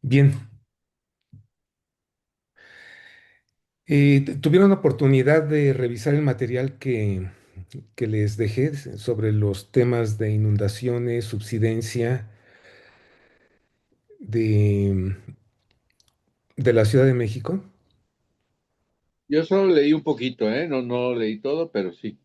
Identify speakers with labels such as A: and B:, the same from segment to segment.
A: Bien, ¿tuvieron oportunidad de revisar el material que les dejé sobre los temas de inundaciones, subsidencia de, de la Ciudad de México?
B: Yo solo leí un poquito, ¿eh? No leí todo, pero sí.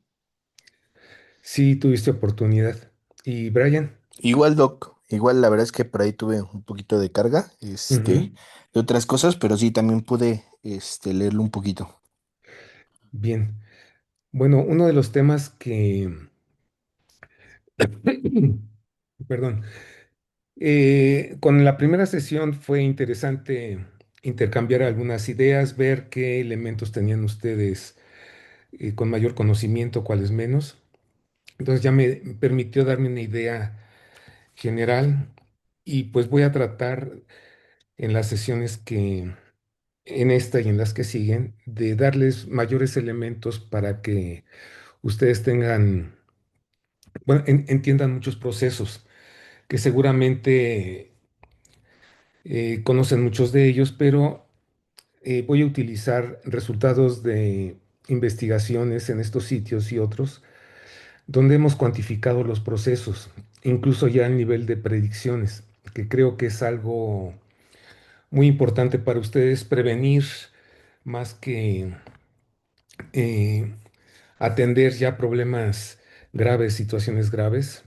A: Sí, tuviste oportunidad. ¿Y Brian?
C: Igual, Doc, igual la verdad es que por ahí tuve un poquito de carga,
A: Ujú.
C: de otras cosas, pero sí también pude, leerlo un poquito.
A: Bien. Bueno, uno de los temas perdón, con la primera sesión fue interesante intercambiar algunas ideas, ver qué elementos tenían ustedes con mayor conocimiento, cuáles menos. Entonces ya me permitió darme una idea general y pues voy a tratar en las sesiones en esta y en las que siguen, de darles mayores elementos para que ustedes tengan, bueno, entiendan muchos procesos que seguramente conocen muchos de ellos, pero voy a utilizar resultados de investigaciones en estos sitios y otros donde hemos cuantificado los procesos, incluso ya a nivel de predicciones, que creo que es algo muy importante para ustedes prevenir más que eh, atender ya problemas graves, situaciones graves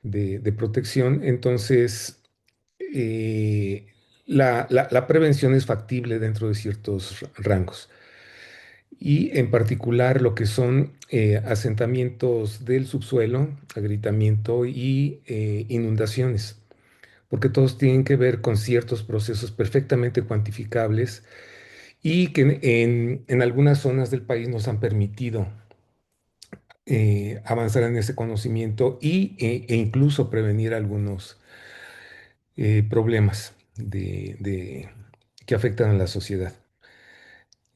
A: de protección. Entonces, eh, la prevención es factible dentro de ciertos rangos. Y en particular lo que son asentamientos del subsuelo, agrietamiento y inundaciones, porque todos tienen que ver con ciertos procesos perfectamente cuantificables y que en algunas zonas del país nos han permitido avanzar en ese conocimiento e incluso prevenir algunos problemas que afectan a la sociedad.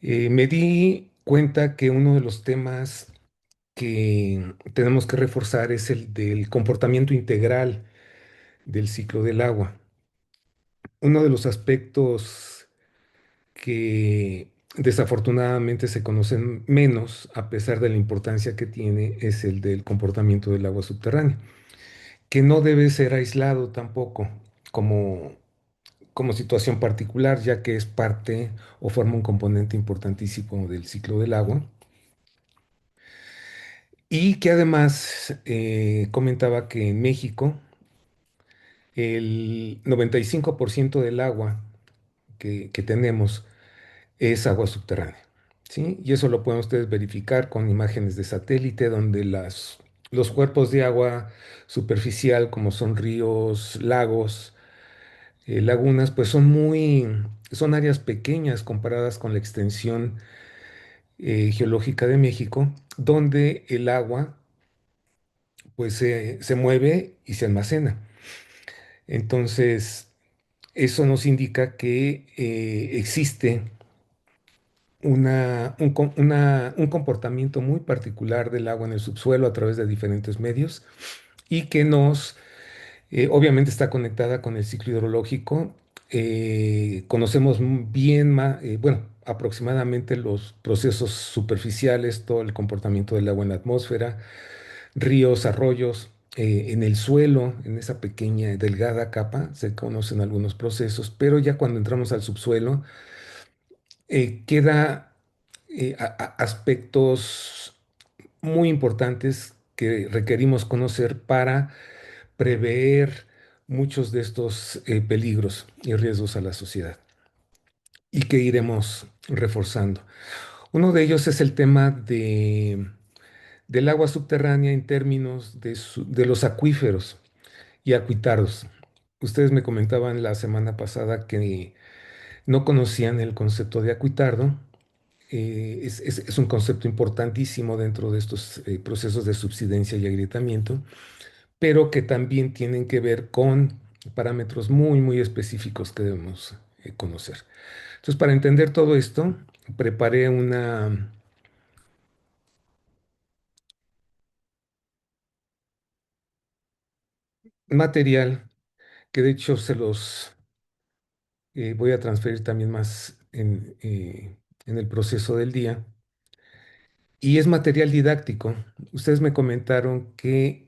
A: Me di cuenta que uno de los temas que tenemos que reforzar es el del comportamiento integral del ciclo del agua. Uno de los aspectos que desafortunadamente se conocen menos, a pesar de la importancia que tiene, es el del comportamiento del agua subterránea, que no debe ser aislado tampoco como, como situación particular, ya que es parte o forma un componente importantísimo del ciclo del agua. Y que además comentaba que en México el 95% del agua que tenemos es agua subterránea, ¿sí? Y eso lo pueden ustedes verificar con imágenes de satélite, donde los cuerpos de agua superficial, como son ríos, lagos, lagunas, pues son áreas pequeñas comparadas con la extensión geológica de México, donde el agua pues se mueve y se almacena. Entonces, eso nos indica que existe un comportamiento muy particular del agua en el subsuelo a través de diferentes medios y que obviamente está conectada con el ciclo hidrológico. Conocemos bien, bueno, aproximadamente los procesos superficiales, todo el comportamiento del agua en la atmósfera, ríos, arroyos. En el suelo, en esa pequeña, delgada capa, se conocen algunos procesos, pero ya cuando entramos al subsuelo, queda aspectos muy importantes que requerimos conocer para prever muchos de estos peligros y riesgos a la sociedad y que iremos reforzando. Uno de ellos es el tema del agua subterránea en términos de los acuíferos y acuitardos. Ustedes me comentaban la semana pasada que no conocían el concepto de acuitardo. Es un concepto importantísimo dentro de estos procesos de subsidencia y agrietamiento, pero que también tienen que ver con parámetros muy, muy específicos que debemos conocer. Entonces, para entender todo esto, preparé un material que de hecho voy a transferir también más en el proceso del día. Y es material didáctico. Ustedes me comentaron que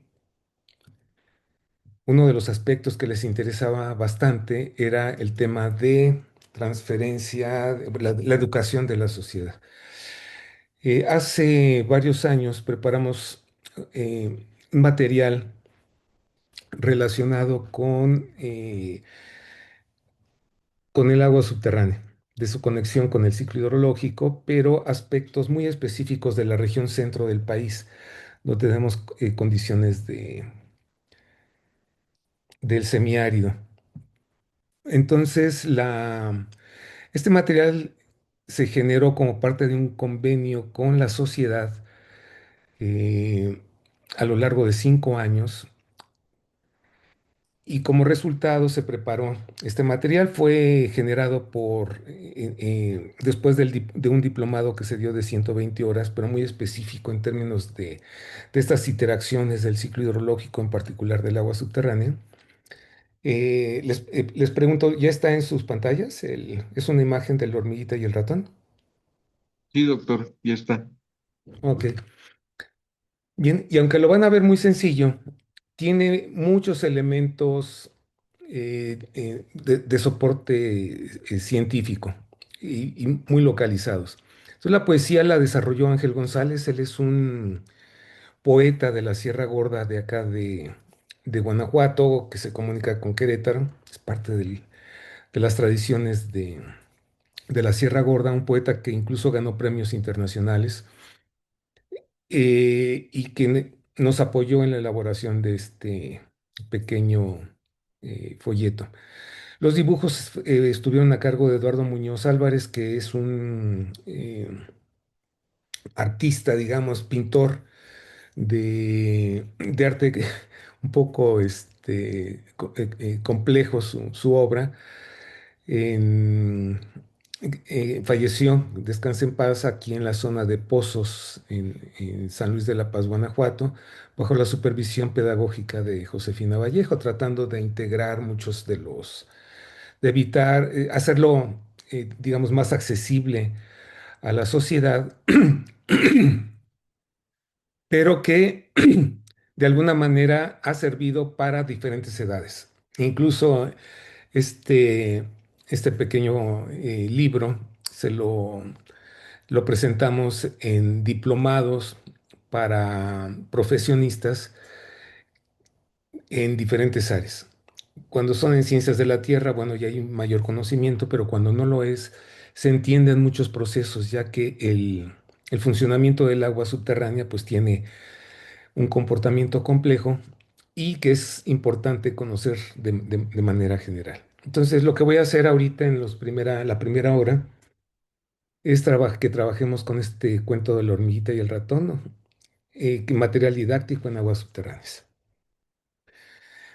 A: uno de los aspectos que les interesaba bastante era el tema de transferencia, la educación de la sociedad. Hace varios años preparamos un material relacionado con el agua subterránea, de su conexión con el ciclo hidrológico, pero aspectos muy específicos de la región centro del país, donde tenemos condiciones del semiárido. Entonces, este material se generó como parte de un convenio con la sociedad eh, a lo largo de 5 años. Y como resultado se preparó este material, fue generado después de un diplomado que se dio de 120 horas, pero muy específico en términos de estas interacciones del ciclo hidrológico, en particular del agua subterránea. Les pregunto, ¿ya está en sus pantallas? Es una imagen de la hormiguita y el ratón.
B: Sí, doctor, ya está.
A: Ok. Bien, y aunque lo van a ver muy sencillo, tiene muchos elementos de soporte científico y muy localizados. Entonces, la poesía la desarrolló Ángel González. Él es un poeta de la Sierra Gorda de acá de Guanajuato, que se comunica con Querétaro. Es parte de las tradiciones de la Sierra Gorda, un poeta que incluso ganó premios internacionales y que nos apoyó en la elaboración de este pequeño folleto. Los dibujos estuvieron a cargo de Eduardo Muñoz Álvarez, que es un artista, digamos, pintor de arte un poco complejo su obra. En- Falleció, descansa en paz, aquí en la zona de Pozos, en San Luis de la Paz, Guanajuato, bajo la supervisión pedagógica de Josefina Vallejo, tratando de integrar muchos de evitar, hacerlo, digamos, más accesible a la sociedad, pero que de alguna manera ha servido para diferentes edades. Incluso este, este pequeño libro lo presentamos en diplomados para profesionistas en diferentes áreas. Cuando son en ciencias de la tierra, bueno, ya hay un mayor conocimiento, pero cuando no lo es, se entienden muchos procesos, ya que el funcionamiento del agua subterránea pues tiene un comportamiento complejo y que es importante conocer de manera general. Entonces, lo que voy a hacer ahorita en la primera hora es que trabajemos con este cuento de la hormiguita y el ratón, ¿no? Material didáctico en aguas subterráneas.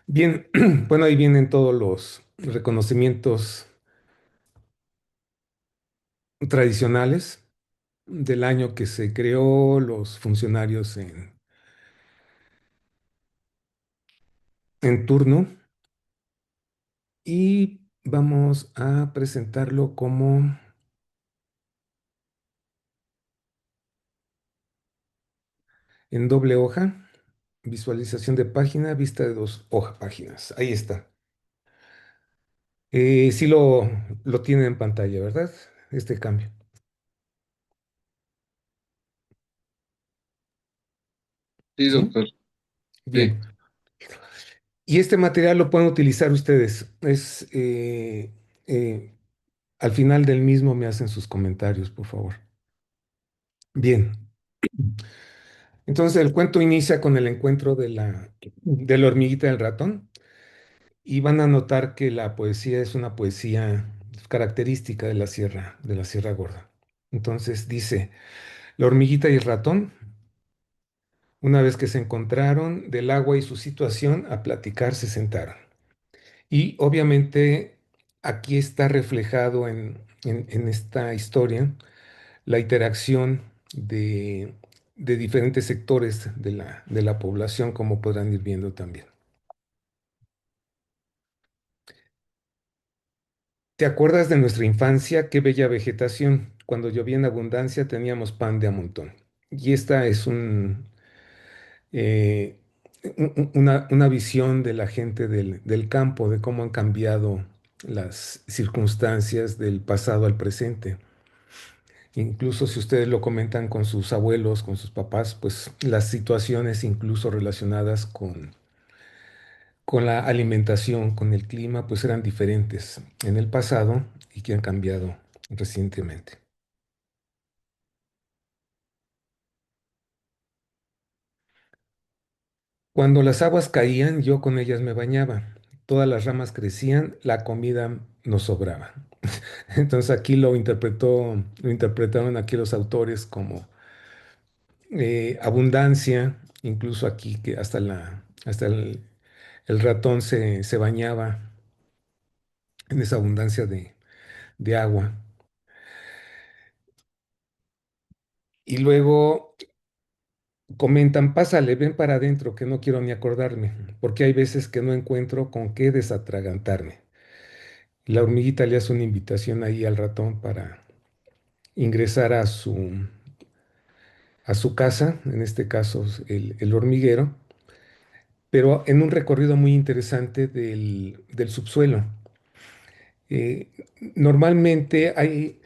A: Bien, bueno, ahí vienen todos los reconocimientos tradicionales del año que se creó, los funcionarios en turno, y vamos a presentarlo como en doble hoja, visualización de página, vista de dos páginas. Ahí está. Sí lo tienen en pantalla, ¿verdad? Este cambio.
B: Sí,
A: ¿Sí?
B: doctor. Sí.
A: Bien. Y este material lo pueden utilizar ustedes. Eh, Al final del mismo me hacen sus comentarios, por favor. Bien. Entonces el cuento inicia con el encuentro de la hormiguita y el ratón. Y van a notar que la poesía es una poesía característica de la Sierra Gorda. Entonces dice, la hormiguita y el ratón, una vez que se encontraron del agua y su situación, a platicar se sentaron. Y obviamente aquí está reflejado en esta historia la interacción de diferentes sectores de la población, como podrán ir viendo también. ¿Te acuerdas de nuestra infancia? Qué bella vegetación. Cuando llovía en abundancia teníamos pan de a montón. Y esta es eh, una visión de la gente del campo, de cómo han cambiado las circunstancias del pasado al presente. Incluso si ustedes lo comentan con sus abuelos, con sus papás, pues las situaciones incluso relacionadas con la alimentación, con el clima, pues eran diferentes en el pasado y que han cambiado recientemente. Cuando las aguas caían, yo con ellas me bañaba. Todas las ramas crecían, la comida nos sobraba. Entonces aquí lo interpretaron aquí los autores como abundancia, incluso aquí que hasta el ratón se bañaba en esa abundancia de agua. Y luego comentan, pásale, ven para adentro, que no quiero ni acordarme, porque hay veces que no encuentro con qué desatragantarme. La hormiguita le hace una invitación ahí al ratón para ingresar a su casa, en este caso el hormiguero, pero en un recorrido muy interesante del subsuelo. Eh, Normalmente hay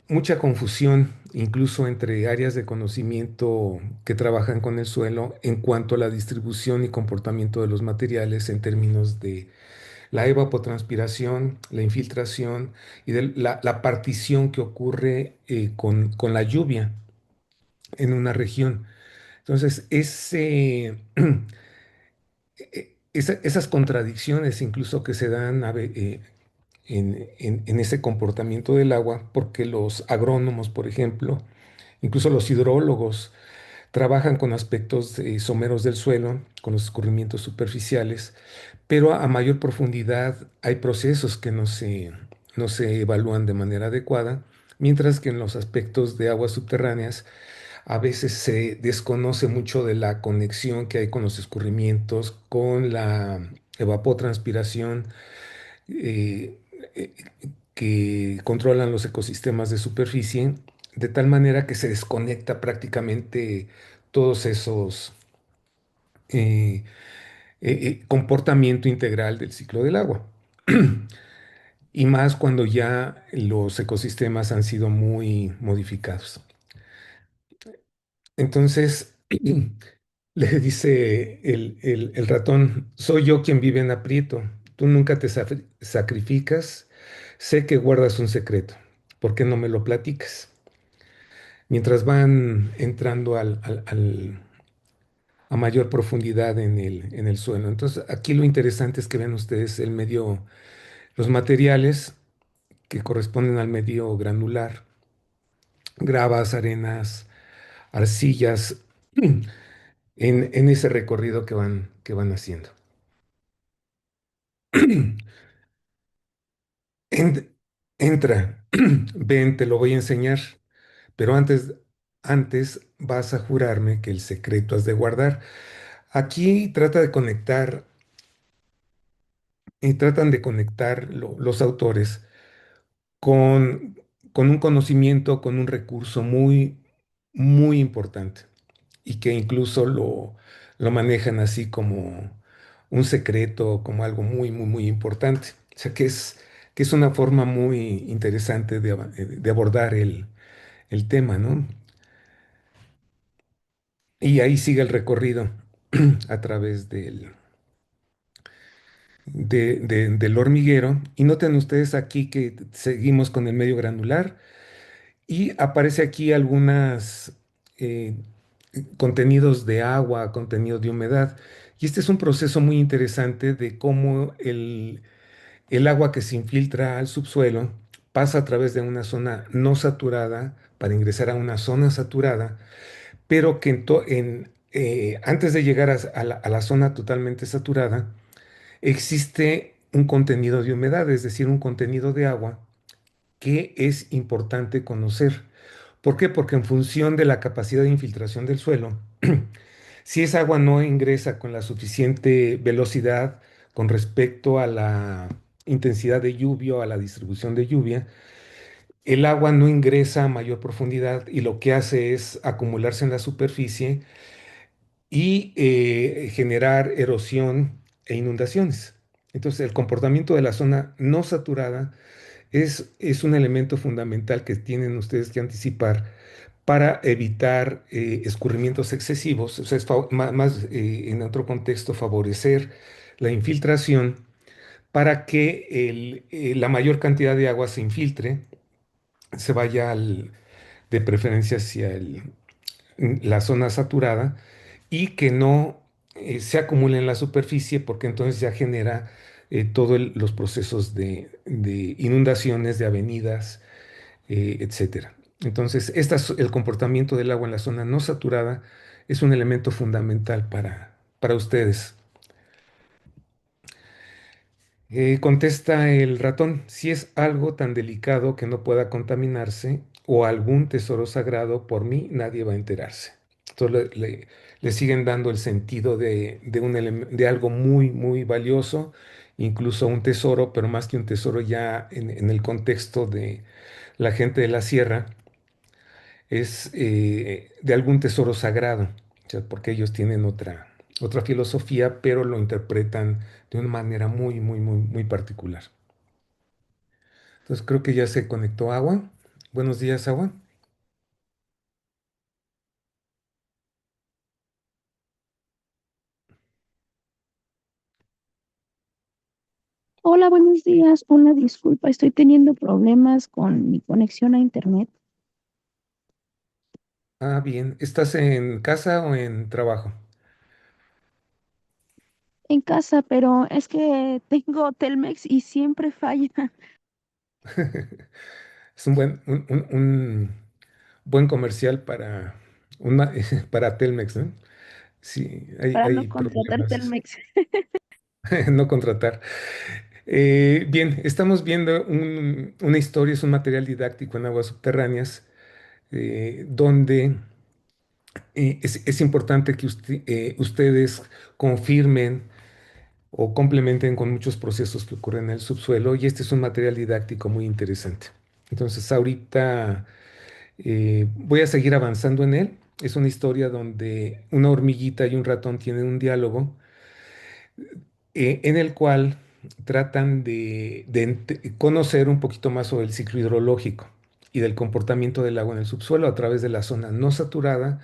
A: mucha confusión, incluso entre áreas de conocimiento que trabajan con el suelo, en cuanto a la distribución y comportamiento de los materiales en términos de la evapotranspiración, la infiltración y de la partición que ocurre con la lluvia en una región. Entonces, esas contradicciones incluso que se dan en ese comportamiento del agua, porque los agrónomos, por ejemplo, incluso los hidrólogos, trabajan con aspectos someros del suelo, con los escurrimientos superficiales, pero a mayor profundidad hay procesos que no se evalúan de manera adecuada, mientras que en los aspectos de aguas subterráneas a veces se desconoce mucho de la conexión que hay con los escurrimientos, con la evapotranspiración, eh, eh, que controlan los ecosistemas de superficie, de tal manera que se desconecta prácticamente todos esos comportamiento integral del ciclo del agua. Y más cuando ya los ecosistemas han sido muy modificados. Entonces, le dice el ratón, soy yo quien vive en aprieto. Tú nunca te sacrificas. Sé que guardas un secreto. ¿Por qué no me lo platicas? Mientras van entrando a mayor profundidad en el suelo. Entonces, aquí lo interesante es que ven ustedes los materiales que corresponden al medio granular, gravas, arenas, arcillas, en ese recorrido que van haciendo. En- Entra, ven, te lo voy a enseñar, pero antes vas a jurarme que el secreto has de guardar. Aquí trata de conectar, y tratan de conectar los autores con, con un conocimiento, con un recurso muy importante y que incluso lo manejan así como un secreto, como algo muy importante. O sea, que es una forma muy interesante de abordar el tema, ¿no? Y ahí sigue el recorrido a través del hormiguero. Y noten ustedes aquí que seguimos con el medio granular y aparece aquí algunas eh, contenidos de agua, contenido de humedad. Y este es un proceso muy interesante de cómo el agua que se infiltra al subsuelo pasa a través de una zona no saturada para ingresar a una zona saturada, pero que antes de llegar a la zona totalmente saturada, existe un contenido de humedad, es decir, un contenido de agua que es importante conocer. ¿Por qué? Porque en función de la capacidad de infiltración del suelo, si esa agua no ingresa con la suficiente velocidad con respecto a intensidad de lluvia o a la distribución de lluvia, el agua no ingresa a mayor profundidad y lo que hace es acumularse en la superficie y generar erosión e inundaciones. Entonces, el comportamiento de la zona no saturada es un elemento fundamental que tienen ustedes que anticipar para evitar escurrimientos excesivos, o sea, es más, en otro contexto, favorecer la infiltración para que la mayor cantidad de agua se infiltre, se vaya de preferencia hacia la zona saturada y que no se acumule en la superficie porque entonces ya genera todos los procesos de inundaciones de avenidas, etcétera. Entonces, el comportamiento del agua en la zona no saturada es un elemento fundamental para ustedes. Contesta el ratón, si es algo tan delicado que no pueda contaminarse o algún tesoro sagrado, por mí nadie va a enterarse. Entonces le siguen dando el sentido de algo muy, muy valioso, incluso un tesoro, pero más que un tesoro ya en el contexto de la gente de la sierra, es de algún tesoro sagrado, o sea, porque ellos tienen otra filosofía, pero lo interpretan de una manera muy, muy, muy, muy particular. Entonces creo que ya se conectó Agua. Buenos días, Agua.
D: Hola, buenos días. Una disculpa, estoy teniendo problemas con mi conexión a internet
A: Ah, bien. ¿Estás en casa o en trabajo?
D: en casa, pero es que tengo Telmex y siempre falla.
A: Es un buen comercial para Telmex, ¿no? Sí,
D: Para no
A: hay
D: contratar
A: problemas.
D: Telmex.
A: No contratar. Bien, estamos viendo una historia, es un material didáctico en aguas subterráneas, donde es importante que ustedes confirmen o complementen con muchos procesos que ocurren en el subsuelo, y este es un material didáctico muy interesante. Entonces, ahorita voy a seguir avanzando en él. Es una historia donde una hormiguita y un ratón tienen un diálogo en el cual tratan de conocer un poquito más sobre el ciclo hidrológico y del comportamiento del agua en el subsuelo a través de la zona no saturada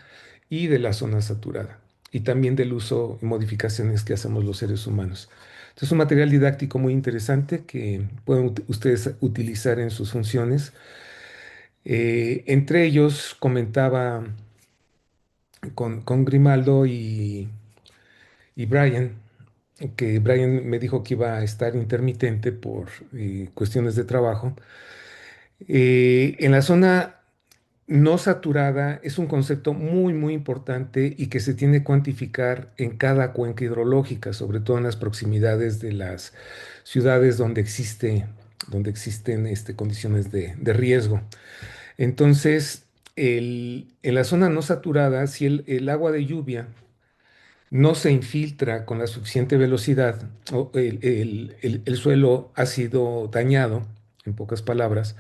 A: y de la zona saturada, y también del uso y modificaciones que hacemos los seres humanos. Entonces, es un material didáctico muy interesante que pueden ustedes utilizar en sus funciones. Entre ellos comentaba con Grimaldo y Brian, que Brian me dijo que iba a estar intermitente por cuestiones de trabajo. En la zona no saturada es un concepto muy, muy importante y que se tiene que cuantificar en cada cuenca hidrológica, sobre todo en las proximidades de las ciudades donde existen condiciones de riesgo. Entonces, en la zona no saturada, si el agua de lluvia no se infiltra con la suficiente velocidad, o el suelo ha sido dañado, en pocas palabras,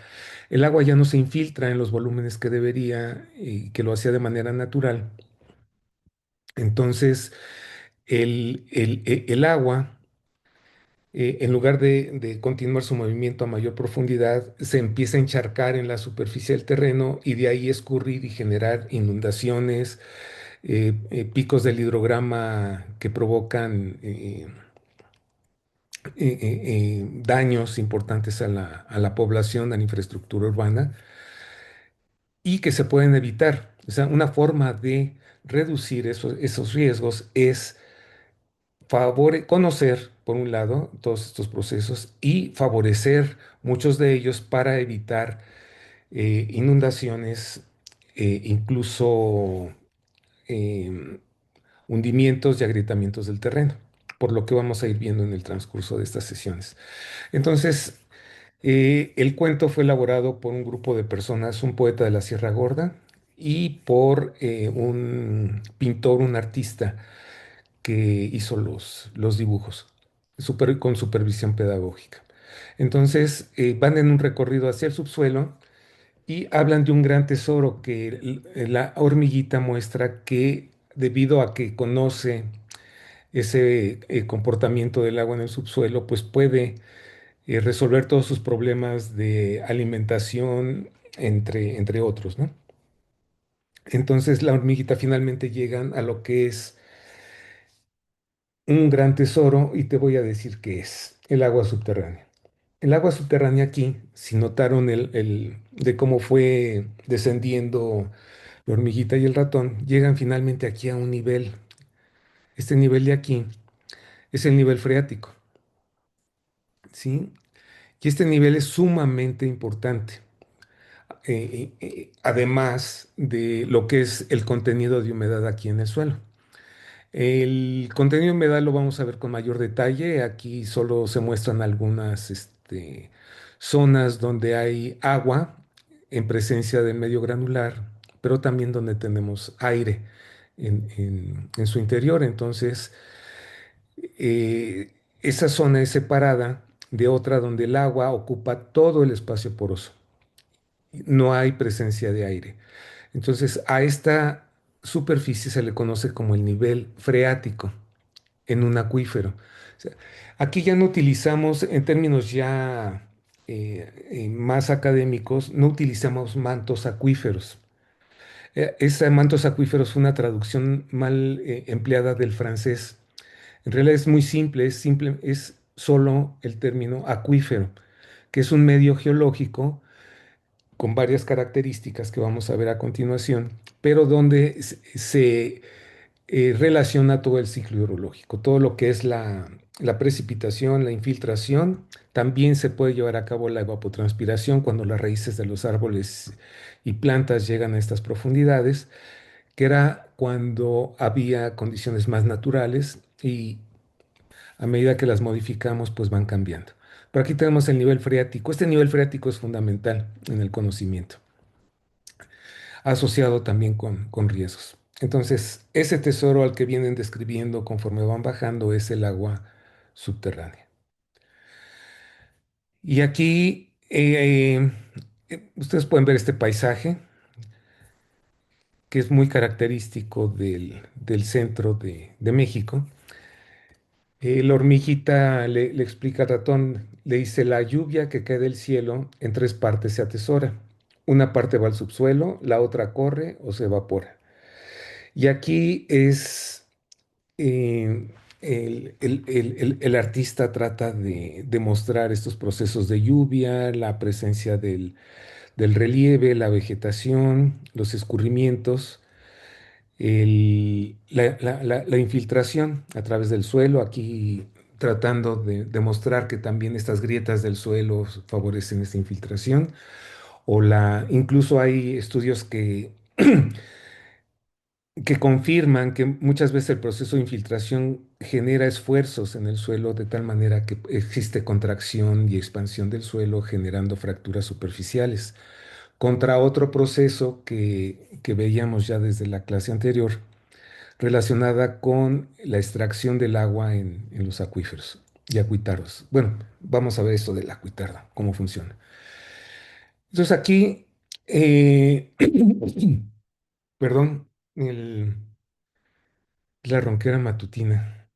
A: el agua ya no se infiltra en los volúmenes que debería y que lo hacía de manera natural. Entonces, el agua, en lugar de continuar su movimiento a mayor profundidad, se empieza a encharcar en la superficie del terreno y de ahí escurrir y generar inundaciones, picos del hidrograma que provocan daños importantes a la población, a la infraestructura urbana, y que se pueden evitar. O sea, una forma de reducir esos riesgos es conocer, por un lado, todos estos procesos y favorecer muchos de ellos para evitar inundaciones, incluso em, hundimientos y agrietamientos del terreno, por lo que vamos a ir viendo en el transcurso de estas sesiones. Entonces, el cuento fue elaborado por un grupo de personas, un poeta de la Sierra Gorda y por un pintor, un artista que hizo los dibujos con supervisión pedagógica. Entonces, van en un recorrido hacia el subsuelo y hablan de un gran tesoro que la hormiguita muestra que debido a que conoce ese comportamiento del agua en el subsuelo, pues puede resolver todos sus problemas de alimentación, entre otros, ¿no? Entonces la hormiguita finalmente llegan a lo que es un gran tesoro y te voy a decir qué es el agua subterránea. El agua subterránea aquí, si notaron de cómo fue descendiendo la hormiguita y el ratón, llegan finalmente aquí a un nivel. Este nivel de aquí es el nivel freático, ¿sí? Y este nivel es sumamente importante, además de lo que es el contenido de humedad aquí en el suelo. El contenido de humedad lo vamos a ver con mayor detalle. Aquí solo se muestran algunas zonas donde hay agua en presencia del medio granular, pero también donde tenemos aire en su interior. Entonces, esa zona es separada de otra donde el agua ocupa todo el espacio poroso. No hay presencia de aire. Entonces, a esta superficie se le conoce como el nivel freático en un acuífero. O sea, aquí ya no utilizamos, en términos ya más académicos, no utilizamos mantos acuíferos. Ese mantos acuíferos fue una traducción mal empleada del francés. En realidad es muy simple, es solo el término acuífero, que es un medio geológico con varias características que vamos a ver a continuación, pero donde se relaciona todo el ciclo hidrológico, todo lo que es la precipitación, la infiltración. También se puede llevar a cabo la evapotranspiración cuando las raíces de los árboles y plantas llegan a estas profundidades, que era cuando había condiciones más naturales y a medida que las modificamos, pues van cambiando. Pero aquí tenemos el nivel freático. Este nivel freático es fundamental en el conocimiento, asociado también con riesgos. Entonces, ese tesoro al que vienen describiendo conforme van bajando es el agua subterránea. Y aquí ustedes pueden ver este paisaje que es muy característico del centro de México. La hormiguita le explica al ratón, le dice, la lluvia que cae del cielo en tres partes se atesora. Una parte va al subsuelo, la otra corre o se evapora. Y aquí es, el artista trata de demostrar estos procesos de lluvia, la presencia del relieve, la vegetación, los escurrimientos, la infiltración a través del suelo, aquí tratando de demostrar que también estas grietas del suelo favorecen esta infiltración, incluso hay estudios que confirman que muchas veces el proceso de infiltración genera esfuerzos en el suelo de tal manera que existe contracción y expansión del suelo generando fracturas superficiales. Contra otro proceso que veíamos ya desde la clase anterior, relacionada con la extracción del agua en los acuíferos y acuítaros. Bueno, vamos a ver esto del acuítardo, cómo funciona. Entonces aquí, perdón, la ronquera matutina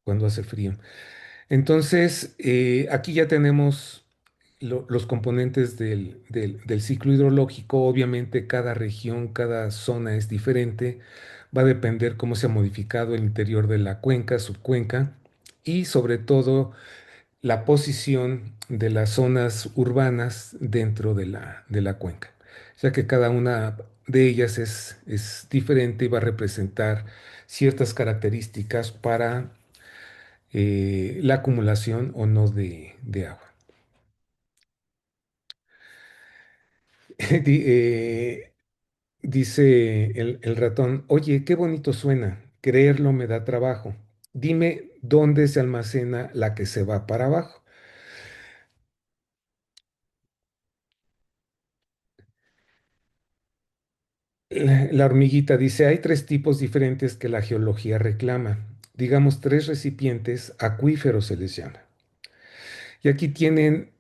A: cuando hace frío. Entonces, aquí ya tenemos los componentes del ciclo hidrológico. Obviamente, cada región, cada zona es diferente. Va a depender cómo se ha modificado el interior de la cuenca, subcuenca y sobre todo la posición de las zonas urbanas dentro de la cuenca, ya que cada una de ellas es diferente y va a representar ciertas características para la acumulación o no de agua. Di- eh, Dice el ratón, oye, qué bonito suena, creerlo me da trabajo. Dime dónde se almacena la que se va para abajo. La hormiguita dice, hay tres tipos diferentes que la geología reclama. Digamos, tres recipientes acuíferos se les llama. Y aquí tienen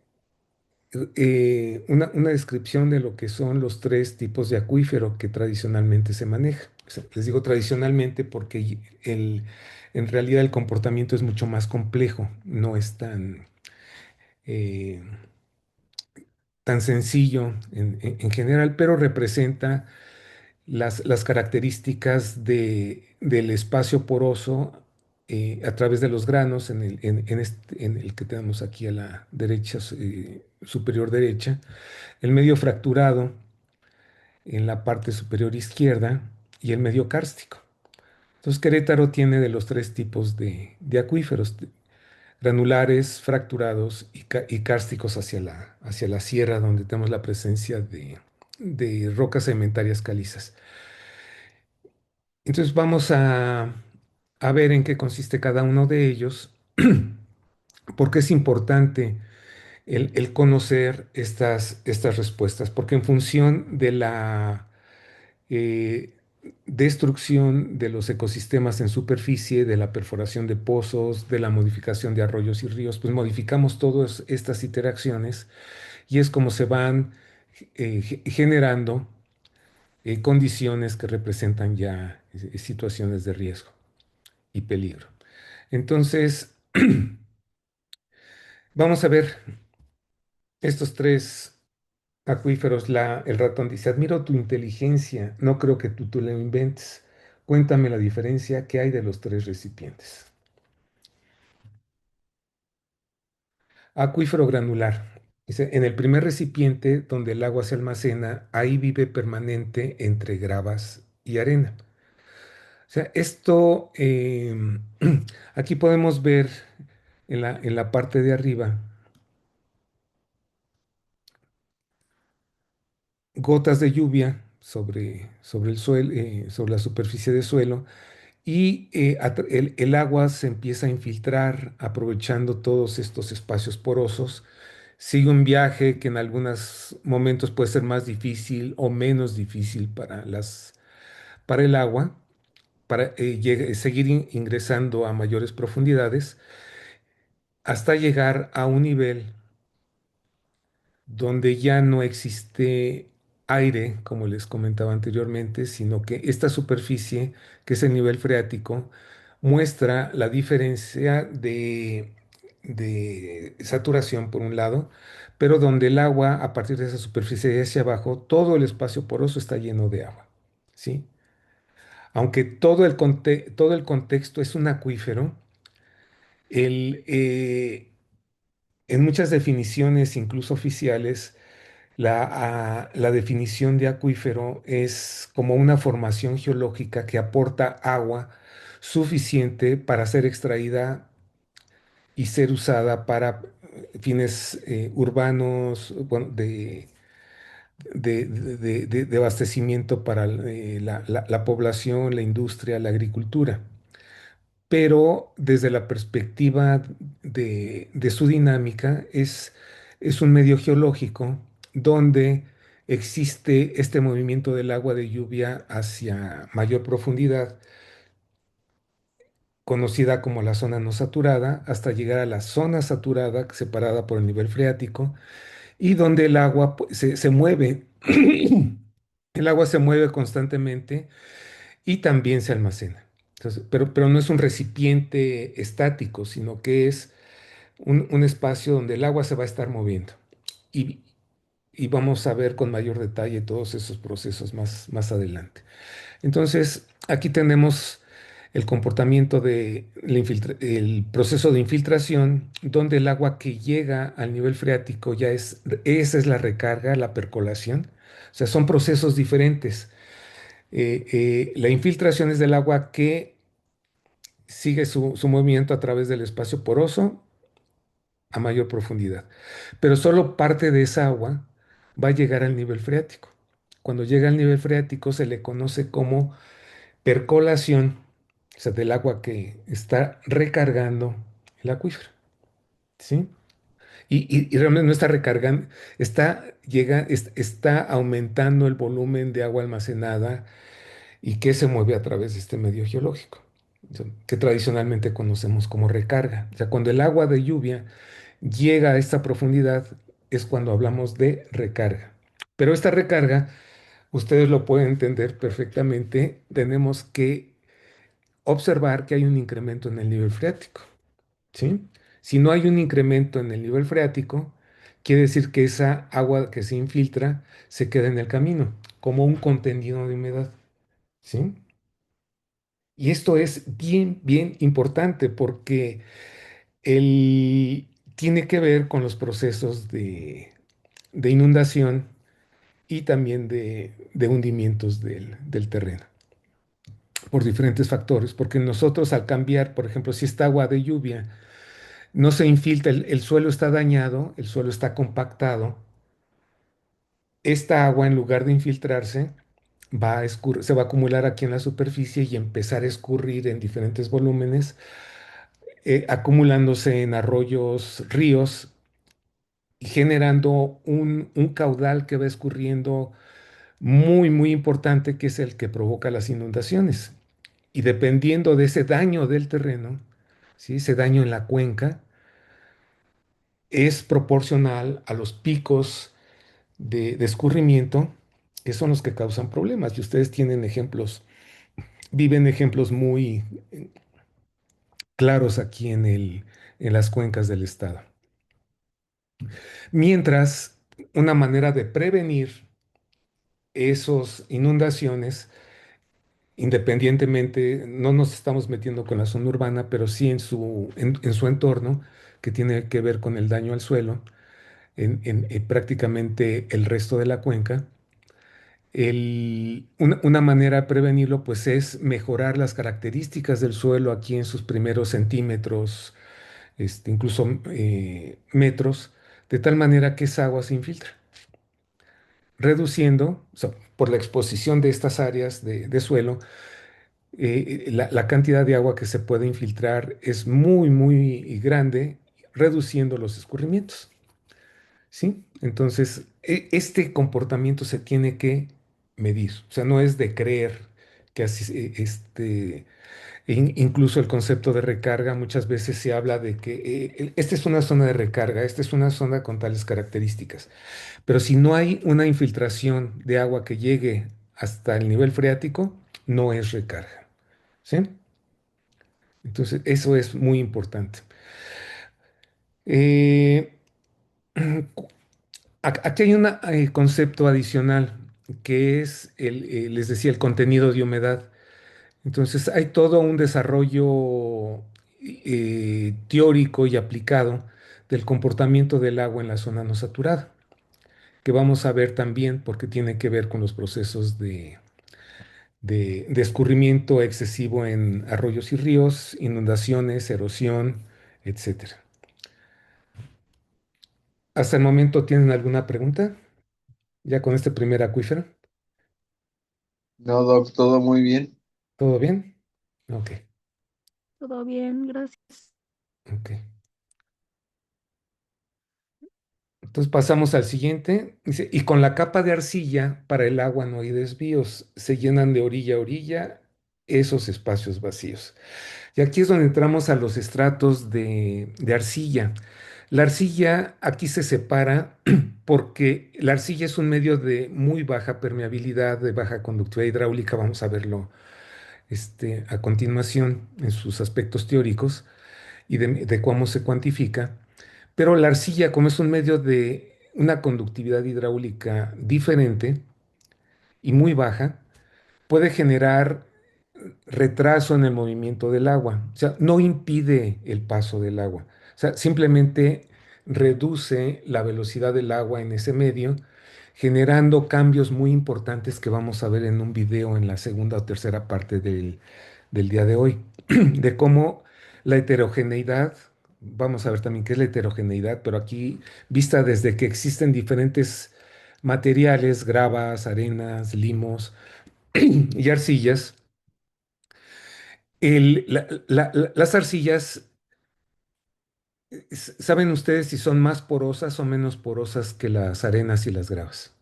A: una descripción de lo que son los tres tipos de acuífero que tradicionalmente se maneja. O sea, les digo tradicionalmente porque en realidad el comportamiento es mucho más complejo, no es eh, tan sencillo en general, pero representa las características del espacio poroso a través de los granos en el que tenemos aquí a la derecha, superior derecha, el medio fracturado en la parte superior izquierda y el medio kárstico. Entonces Querétaro tiene de los tres tipos de acuíferos, granulares, fracturados y kársticos hacia la sierra, donde tenemos la presencia de rocas sedimentarias calizas. Entonces vamos a ver en qué consiste cada uno de ellos, porque es importante el conocer estas respuestas, porque en función de la eh, destrucción de los ecosistemas en superficie, de la perforación de pozos, de la modificación de arroyos y ríos, pues modificamos todas estas interacciones y es como se van generando condiciones que representan ya situaciones de riesgo y peligro. Entonces, vamos a ver estos tres acuíferos. El ratón dice, admiro tu inteligencia, no creo que tú lo inventes. Cuéntame la diferencia que hay de los tres recipientes. Acuífero granular. Dice, en el primer recipiente donde el agua se almacena, ahí vive permanente entre gravas y arena. O sea, esto, aquí podemos ver en la parte de arriba gotas de lluvia sobre el suelo, sobre la superficie del suelo, y el agua se empieza a infiltrar aprovechando todos estos espacios porosos. Sigue un viaje que en algunos momentos puede ser más difícil o menos difícil para el agua, para seguir ingresando a mayores profundidades hasta llegar a un nivel donde ya no existe aire, como les comentaba anteriormente, sino que esta superficie, que es el nivel freático, muestra la diferencia de saturación por un lado, pero donde el agua, a partir de esa superficie hacia abajo, todo el espacio poroso está lleno de agua, ¿sí? Aunque todo el contexto es un acuífero, el, en muchas definiciones, incluso oficiales, la definición de acuífero es como una formación geológica que aporta agua suficiente para ser extraída y ser usada para fines urbanos, bueno, de abastecimiento para la población, la industria, la agricultura. Pero desde la perspectiva de su dinámica es un medio geológico donde existe este movimiento del agua de lluvia hacia mayor profundidad, conocida como la zona no saturada, hasta llegar a la zona saturada, separada por el nivel freático, y donde el agua se mueve. El agua se mueve constantemente y también se almacena. Entonces, pero no es un recipiente estático, sino que es un espacio donde el agua se va a estar moviendo. Y, y vamos a ver con mayor detalle todos esos procesos más adelante. Entonces, aquí tenemos el comportamiento el proceso de infiltración, donde el agua que llega al nivel freático esa es la recarga, la percolación. O sea, son procesos diferentes. La infiltración es del agua que sigue su movimiento a través del espacio poroso a mayor profundidad. Pero solo parte de esa agua va a llegar al nivel freático. Cuando llega al nivel freático se le conoce como percolación, o sea, del agua que está recargando el acuífero, ¿sí? Y realmente no está recargando, está aumentando el volumen de agua almacenada y que se mueve a través de este medio geológico, que tradicionalmente conocemos como recarga. O sea, cuando el agua de lluvia llega a esta profundidad es cuando hablamos de recarga. Pero esta recarga, ustedes lo pueden entender perfectamente, tenemos que observar que hay un incremento en el nivel freático, ¿sí? Si no hay un incremento en el nivel freático, quiere decir que esa agua que se infiltra se queda en el camino, como un contenido de humedad, ¿sí? Y esto es bien, bien importante porque tiene que ver con los procesos de inundación y también de hundimientos del terreno por diferentes factores, porque nosotros al cambiar, por ejemplo, si esta agua de lluvia no se infiltra, el suelo está dañado, el suelo está compactado, esta agua en lugar de infiltrarse se va a acumular aquí en la superficie y empezar a escurrir en diferentes volúmenes, acumulándose en arroyos, ríos y generando un caudal que va escurriendo muy, muy importante, que es el que provoca las inundaciones. Y dependiendo de ese daño del terreno, ¿sí? Ese daño en la cuenca, es proporcional a los picos de escurrimiento, que son los que causan problemas. Y ustedes tienen ejemplos, viven ejemplos muy claros aquí en las cuencas del estado. Mientras, una manera de prevenir esas inundaciones, independientemente, no nos estamos metiendo con la zona urbana, pero sí en su entorno, que tiene que ver con el daño al suelo, en prácticamente el resto de la cuenca. Una manera de prevenirlo, pues, es mejorar las características del suelo aquí en sus primeros centímetros, incluso metros, de tal manera que esa agua se infiltre, reduciendo, o sea, por la exposición de estas áreas de suelo, la cantidad de agua que se puede infiltrar es muy, muy grande, reduciendo los escurrimientos, ¿sí? Entonces, este comportamiento se tiene que medir, o sea, no es de creer que así, incluso el concepto de recarga, muchas veces se habla de que esta es una zona de recarga, esta es una zona con tales características, pero si no hay una infiltración de agua que llegue hasta el nivel freático, no es recarga, ¿sí? Entonces, eso es muy importante. Eh, Aquí hay un concepto adicional que es les decía, el contenido de humedad. Entonces, hay todo un desarrollo teórico y aplicado del comportamiento del agua en la zona no saturada, que vamos a ver también porque tiene que ver con los procesos de escurrimiento excesivo en arroyos y ríos, inundaciones, erosión, etcétera. ¿Hasta el momento tienen alguna pregunta? Ya con este primer acuífero,
B: No, Doc, todo muy bien.
A: ¿todo bien? Ok,
D: Todo bien, gracias.
A: ok. Entonces pasamos al siguiente. Dice, y con la capa de arcilla para el agua no hay desvíos. Se llenan de orilla a orilla esos espacios vacíos. Y aquí es donde entramos a los estratos de arcilla. La arcilla aquí se separa porque la arcilla es un medio de muy baja permeabilidad, de baja conductividad hidráulica. Vamos a verlo a continuación en sus aspectos teóricos y de cómo se cuantifica. Pero la arcilla, como es un medio de una conductividad hidráulica diferente y muy baja, puede generar retraso en el movimiento del agua. O sea, no impide el paso del agua. O sea, simplemente reduce la velocidad del agua en ese medio, generando cambios muy importantes que vamos a ver en un video en la segunda o tercera parte del día de hoy, de cómo la heterogeneidad, vamos a ver también qué es la heterogeneidad, pero aquí vista desde que existen diferentes materiales, gravas, arenas, limos y arcillas. Las arcillas, ¿saben ustedes si son más porosas o menos porosas que las arenas y las gravas?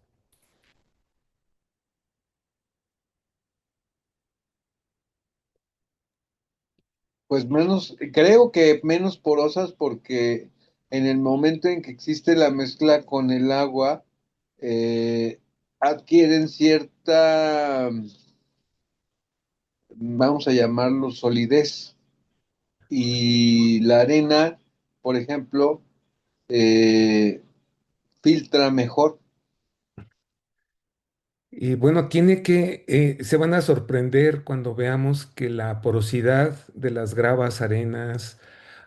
B: Pues menos, creo que menos porosas porque en el momento en que existe la mezcla con el agua, eh, adquieren cierta, vamos a llamarlo, solidez. Y la arena, por ejemplo, eh, filtra mejor.
A: Y bueno, se van a sorprender cuando veamos que la porosidad de las gravas, arenas,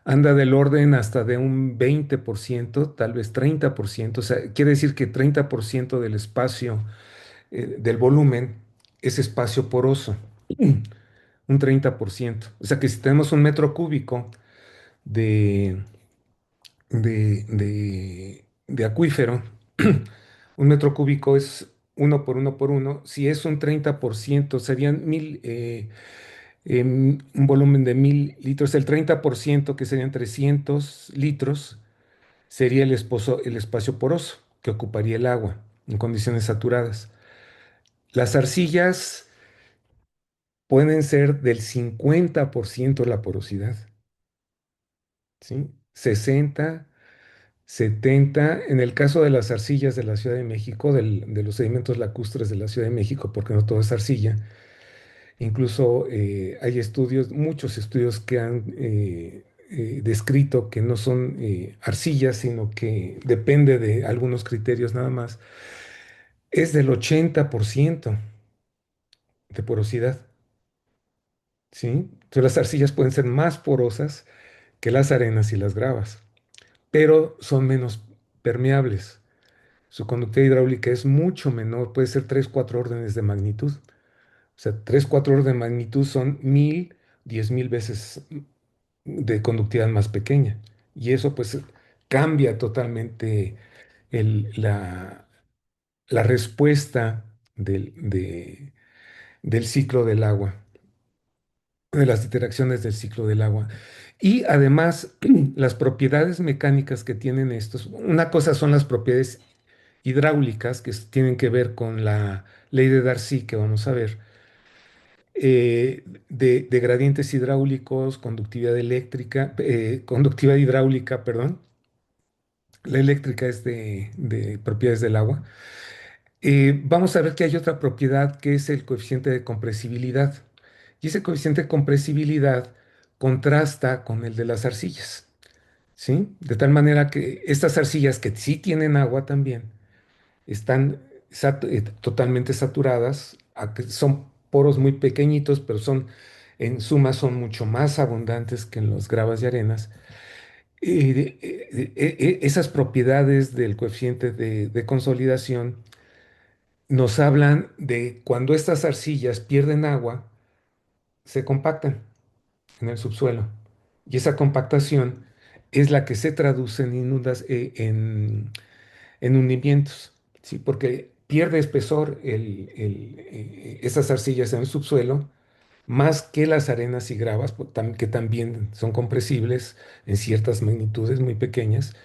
A: anda del orden hasta de un 20%, tal vez 30%. O sea, quiere decir que 30% del espacio, del volumen, es espacio poroso. Un 30%. O sea que si tenemos un metro cúbico de, de acuífero, un metro cúbico es uno por uno por uno. Si es un 30%, serían un volumen de 1000 litros. El 30%, que serían 300 litros, sería el espacio poroso que ocuparía el agua en condiciones saturadas. Las arcillas pueden ser del 50% la porosidad, ¿sí? 60, 70, en el caso de las arcillas de la Ciudad de México, de los sedimentos lacustres de la Ciudad de México, porque no todo es arcilla. Incluso hay estudios, muchos estudios que han descrito que no son arcillas, sino que depende de algunos criterios nada más. Es del 80% de porosidad, ¿sí? Entonces las arcillas pueden ser más porosas que las arenas y las gravas, pero son menos permeables. Su conductividad hidráulica es mucho menor, puede ser 3 4 órdenes de magnitud. O sea, 3 4 órdenes de magnitud son 1000, 10,000 veces de conductividad más pequeña. Y eso pues cambia totalmente la, la respuesta del ciclo del agua, de las interacciones del ciclo del agua. Y además, las propiedades mecánicas que tienen estos, una cosa son las propiedades hidráulicas que tienen que ver con la ley de Darcy que vamos a ver, de gradientes hidráulicos, conductividad eléctrica, conductividad hidráulica, perdón. La eléctrica es de propiedades del agua. Vamos a ver que hay otra propiedad que es el coeficiente de compresibilidad. Y ese coeficiente de compresibilidad contrasta con el de las arcillas, ¿sí? De tal manera que estas arcillas que sí tienen agua también están totalmente saturadas, son poros muy pequeñitos, pero en suma son mucho más abundantes que en los gravas y arenas. Esas propiedades del coeficiente de consolidación nos hablan de cuando estas arcillas pierden agua, se compactan en el subsuelo. Y esa compactación es la que se traduce en hundimientos, ¿sí? Porque pierde espesor esas arcillas en el subsuelo, más que las arenas y gravas, que también son compresibles en ciertas magnitudes muy pequeñas,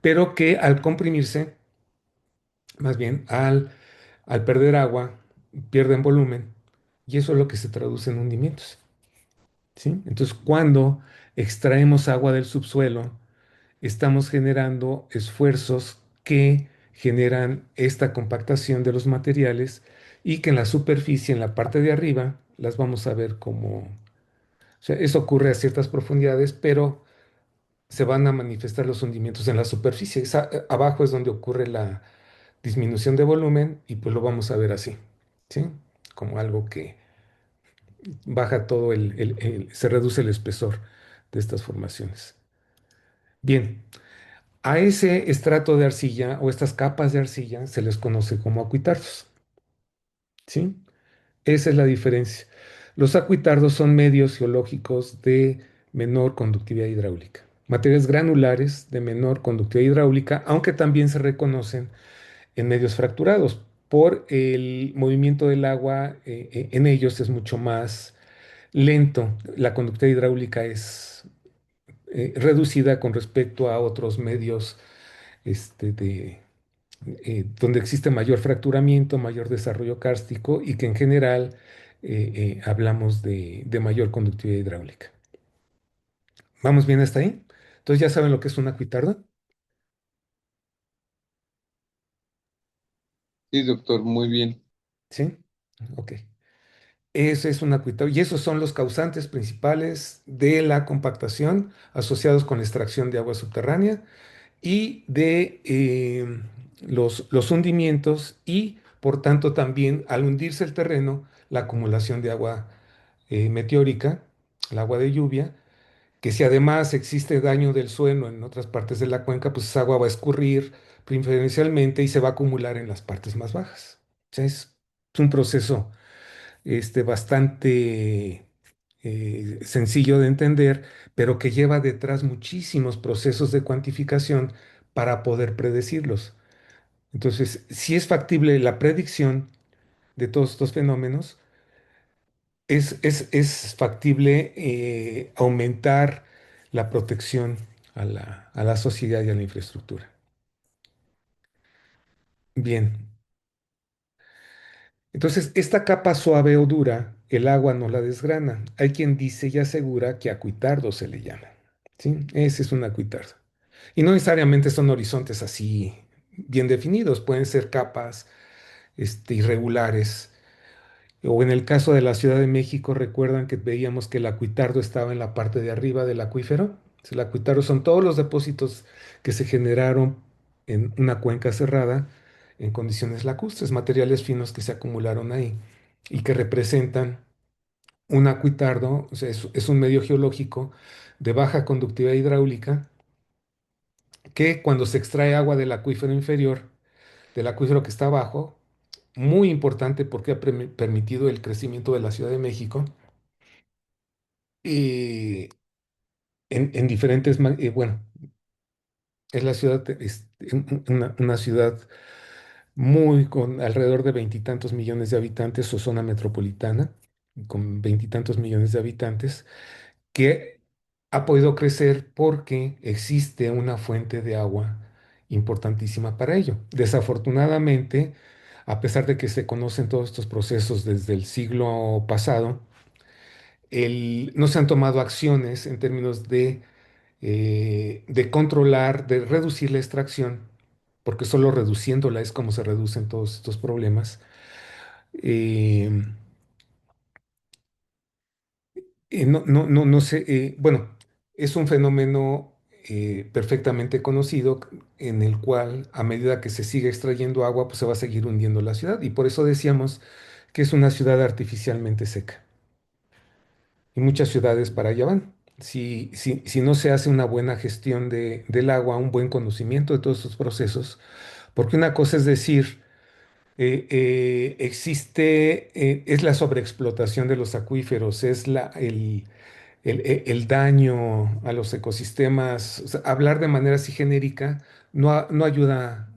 A: pero que al comprimirse, más bien al perder agua, pierden volumen, y eso es lo que se traduce en hundimientos, ¿sí? Entonces, cuando extraemos agua del subsuelo, estamos generando esfuerzos que generan esta compactación de los materiales y que en la superficie, en la parte de arriba, las vamos a ver como, o sea, eso ocurre a ciertas profundidades, pero se van a manifestar los hundimientos en la superficie. Abajo es donde ocurre la disminución de volumen y pues lo vamos a ver así, ¿sí? Como algo que baja todo se reduce el espesor de estas formaciones. Bien. A ese estrato de arcilla o estas capas de arcilla se les conoce como acuitardos, ¿sí? Esa es la diferencia. Los acuitardos son medios geológicos de menor conductividad hidráulica, materiales granulares de menor conductividad hidráulica, aunque también se reconocen en medios fracturados. Por el movimiento del agua en ellos es mucho más lento. La conductividad hidráulica es reducida con respecto a otros medios donde existe mayor fracturamiento, mayor desarrollo kárstico y que en general hablamos de mayor conductividad hidráulica. ¿Vamos bien hasta ahí? Entonces, ¿ya saben lo que es un acuitardo?
B: Sí, doctor, muy bien.
A: ¿Sí? Ok. Ese es un acuitardo. Y esos son los causantes principales de la compactación asociados con la extracción de agua subterránea y de los hundimientos y, por tanto, también al hundirse el terreno, la acumulación de agua meteórica, el agua de lluvia, que si además existe daño del suelo en otras partes de la cuenca, pues esa agua va a escurrir preferencialmente y se va a acumular en las partes más bajas. O sea, es un proceso bastante sencillo de entender, pero que lleva detrás muchísimos procesos de cuantificación para poder predecirlos. Entonces, si es factible la predicción de todos estos fenómenos, es factible aumentar la protección a la sociedad y a la infraestructura. Bien, entonces esta capa suave o dura, el agua no la desgrana. Hay quien dice y asegura que acuitardo se le llama. ¿Sí? Ese es un acuitardo. Y no necesariamente son horizontes así bien definidos, pueden ser capas irregulares. O en el caso de la Ciudad de México, recuerdan que veíamos que el acuitardo estaba en la parte de arriba del acuífero. El acuitardo son todos los depósitos que se generaron en una cuenca cerrada en condiciones lacustres, materiales finos que se acumularon ahí y que representan un acuitardo, o sea, es un medio geológico de baja conductividad hidráulica que cuando se extrae agua del acuífero inferior, del acuífero que está abajo, muy importante porque ha permitido el crecimiento de la Ciudad de México, eh, en diferentes, bueno, es la ciudad, una ciudad muy con alrededor de veintitantos millones de habitantes o zona metropolitana, con veintitantos millones de habitantes, que ha podido crecer porque existe una fuente de agua importantísima para ello. Desafortunadamente, a pesar de que se conocen todos estos procesos desde el siglo pasado, no se han tomado acciones en términos de controlar, de reducir la extracción, porque solo reduciéndola es como se reducen todos estos problemas. Eh, no sé, bueno, es un fenómeno perfectamente conocido en el cual a medida que se sigue extrayendo agua, pues se va a seguir hundiendo la ciudad y por eso decíamos que es una ciudad artificialmente seca y muchas ciudades para allá van. Si no se hace una buena gestión del agua, un buen conocimiento de todos estos procesos, porque una cosa es decir, es la sobreexplotación de los acuíferos, es el daño a los ecosistemas. O sea, hablar de manera así genérica no ayuda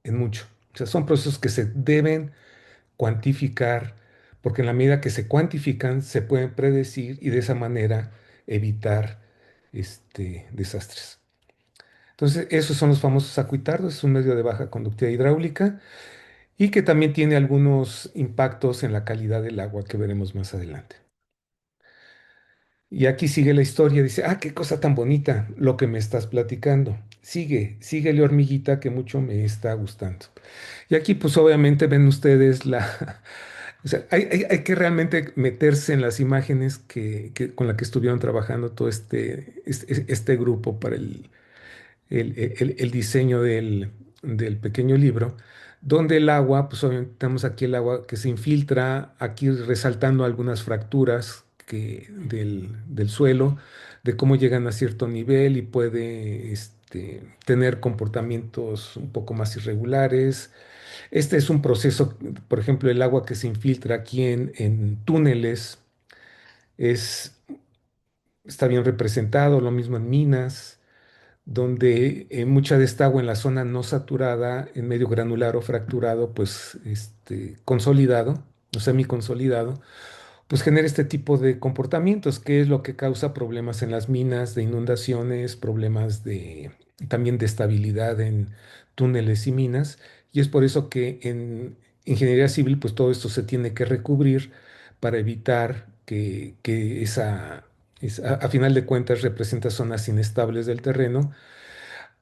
A: en mucho. O sea, son procesos que se deben cuantificar, porque en la medida que se cuantifican, se pueden predecir y de esa manera evitar desastres. Entonces, esos son los famosos acuitardos, es un medio de baja conductividad hidráulica y que también tiene algunos impactos en la calidad del agua que veremos más adelante. Y aquí sigue la historia, dice, ah, qué cosa tan bonita lo que me estás platicando. Síguele hormiguita que mucho me está gustando. Y aquí pues obviamente ven ustedes o sea, hay que realmente meterse en las imágenes con la que estuvieron trabajando todo este grupo para el diseño del pequeño libro, donde el agua, pues obviamente tenemos aquí el agua que se infiltra, aquí resaltando algunas fracturas del suelo, de cómo llegan a cierto nivel y puede tener comportamientos un poco más irregulares. Este es un proceso, por ejemplo, el agua que se infiltra aquí en túneles es, está bien representado, lo mismo en minas donde mucha de esta agua en la zona no saturada, en medio granular o fracturado, pues consolidado o semiconsolidado, pues genera este tipo de comportamientos, que es lo que causa problemas en las minas, de inundaciones, problemas también de estabilidad en túneles y minas, y es por eso que en ingeniería civil, pues todo esto se tiene que recubrir para evitar que A final de cuentas representa zonas inestables del terreno,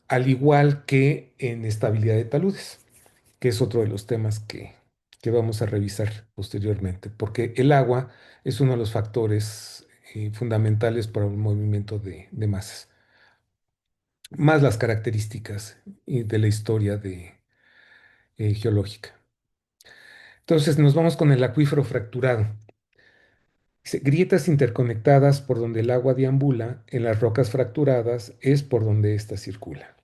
A: al igual que en estabilidad de taludes, que es otro de los temas que vamos a revisar posteriormente, porque el agua es uno de los factores fundamentales para un movimiento de masas, más las características de la historia geológica. Entonces nos vamos con el acuífero fracturado. Dice, grietas interconectadas por donde el agua deambula, en las rocas fracturadas es por donde ésta circula.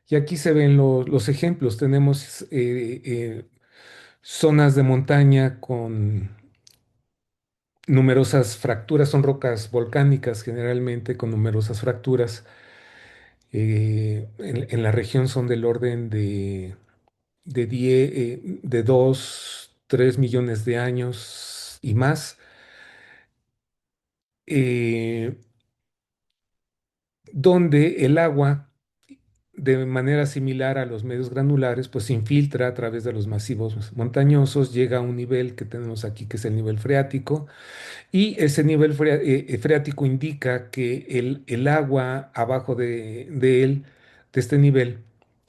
A: Y aquí se ven los ejemplos. Tenemos zonas de montaña con numerosas fracturas, son rocas volcánicas generalmente con numerosas fracturas. En la región son del orden de 10, de 2, 3 millones de años y más. eh, donde el agua, de manera similar a los medios granulares, pues se infiltra a través de los masivos montañosos, llega a un nivel que tenemos aquí, que es el nivel freático, y ese nivel freático indica que el agua abajo de él, de este nivel,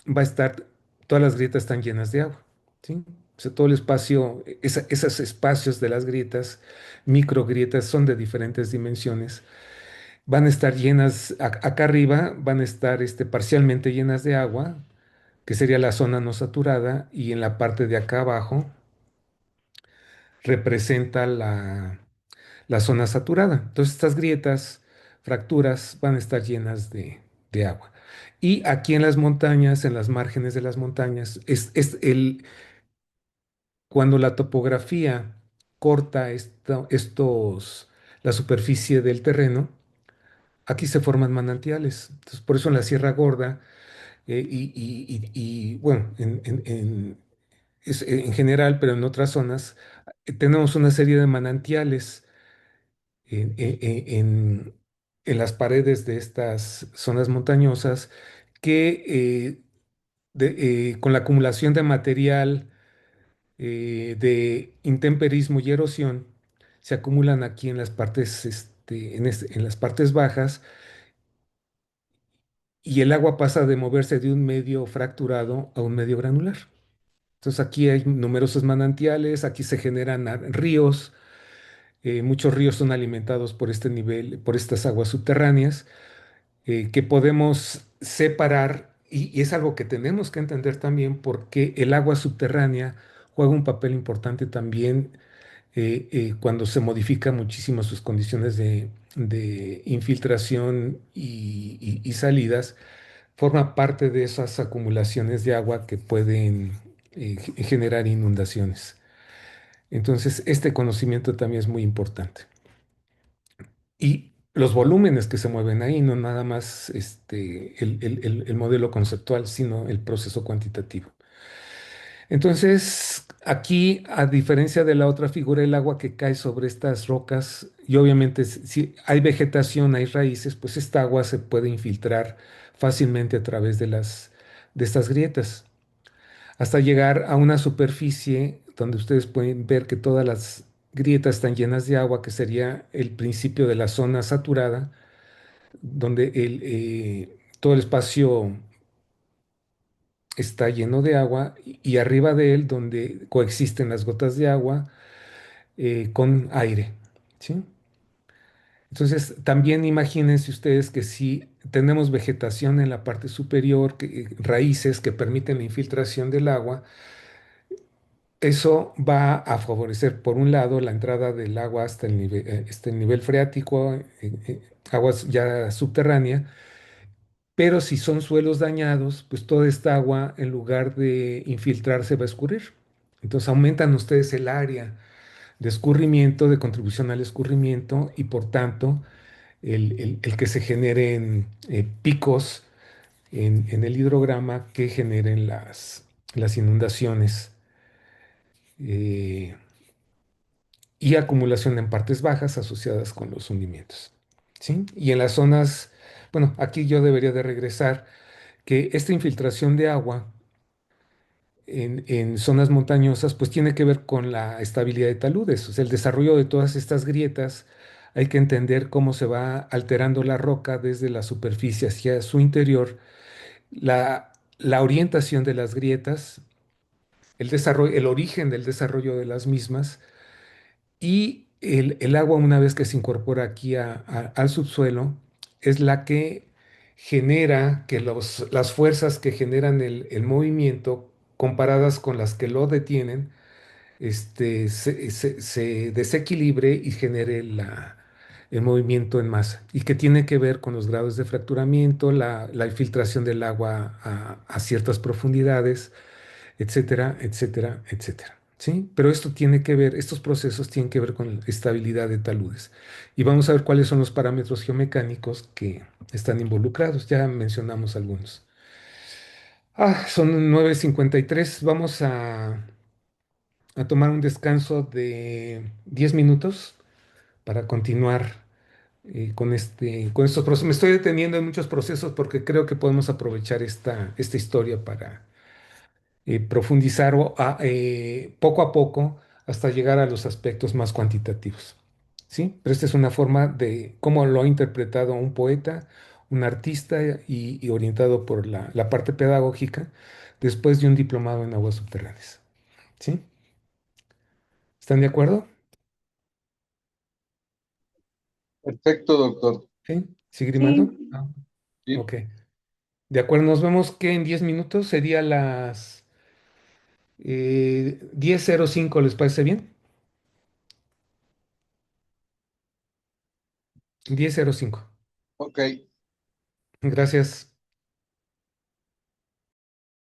A: va a estar, todas las grietas están llenas de agua, ¿sí? O sea, todo el espacio, esos espacios de las grietas, microgrietas, son de diferentes dimensiones, van a estar llenas, acá arriba van a estar parcialmente llenas de agua, que sería la zona no saturada, y en la parte de acá abajo representa la zona saturada. Entonces estas grietas, fracturas, van a estar llenas de agua. Y aquí en las montañas, en las márgenes de las montañas, cuando la topografía corta la superficie del terreno, aquí se forman manantiales. Entonces, por eso en la Sierra Gorda, bueno, en general, pero en otras zonas, tenemos una serie de manantiales en, en- en- en- en las paredes de estas zonas montañosas que con la acumulación de material de intemperismo y erosión se acumulan aquí en las partes, en las partes bajas, y el agua pasa de moverse de un medio fracturado a un medio granular. Entonces aquí hay numerosos manantiales, aquí se generan ríos, muchos ríos son alimentados por este nivel, por estas aguas subterráneas, que podemos separar, y es algo que tenemos que entender también porque el agua subterránea juega un papel importante también cuando se modifican muchísimo sus condiciones de infiltración y salidas, forma parte de esas acumulaciones de agua que pueden generar inundaciones. Entonces, este conocimiento también es muy importante. Y los volúmenes que se mueven ahí, no nada más el modelo conceptual, sino el proceso cuantitativo. Entonces, aquí, a diferencia de la otra figura, el agua que cae sobre estas rocas, y obviamente si hay vegetación, hay raíces, pues esta agua se puede infiltrar fácilmente a través de estas grietas, hasta llegar a una superficie donde ustedes pueden ver que todas las grietas están llenas de agua, que sería el principio de la zona saturada, donde todo el espacio está lleno de agua y arriba de él donde coexisten las gotas de agua con aire, ¿sí? Entonces, también imagínense ustedes que si tenemos vegetación en la parte superior, raíces que permiten la infiltración del agua, eso va a favorecer, por un lado, la entrada del agua hasta el nivel freático, aguas ya subterránea, pero si son suelos dañados, pues toda esta agua, en lugar de infiltrarse, va a escurrir. Entonces aumentan ustedes el área de escurrimiento, de contribución al escurrimiento, y por tanto el que se generen picos en el hidrograma que generen las inundaciones eh, y acumulación en partes bajas asociadas con los hundimientos. ¿Sí? Y en las zonas, bueno, aquí yo debería de regresar que esta infiltración de agua en zonas montañosas, pues tiene que ver con la estabilidad de taludes, o sea, el desarrollo de todas estas grietas hay que entender cómo se va alterando la roca desde la superficie hacia su interior, la orientación de las grietas, el desarrollo, el origen del desarrollo de las mismas y el agua una vez que se incorpora aquí al subsuelo es la que genera que las fuerzas que generan el movimiento comparadas con las que lo detienen, se desequilibre y genere el movimiento en masa y que tiene que ver con los grados de fracturamiento, la infiltración del agua a ciertas profundidades, etcétera, etcétera, etcétera. ¿Sí? Pero esto tiene que ver, estos procesos tienen que ver con la estabilidad de taludes. Y vamos a ver cuáles son los parámetros geomecánicos que están involucrados. Ya mencionamos algunos. Son 9:53. Vamos a tomar un descanso de 10 minutos para continuar con estos procesos. Me estoy deteniendo en muchos procesos porque creo que podemos aprovechar esta historia para profundizar poco a poco hasta llegar a los aspectos más cuantitativos. ¿Sí? Pero esta es una forma de cómo lo ha interpretado un poeta, un artista y orientado por la parte pedagógica después de un diplomado en aguas subterráneas. ¿Sí? ¿Están de acuerdo?
B: Perfecto, doctor.
A: ¿Sí? ¿Seguir
D: Sí,
A: rimando?
B: Sí,
A: Ok. De acuerdo, nos vemos que en 10 minutos sería las 10:05, ¿les parece bien? 10:05.
B: ok.
A: Gracias.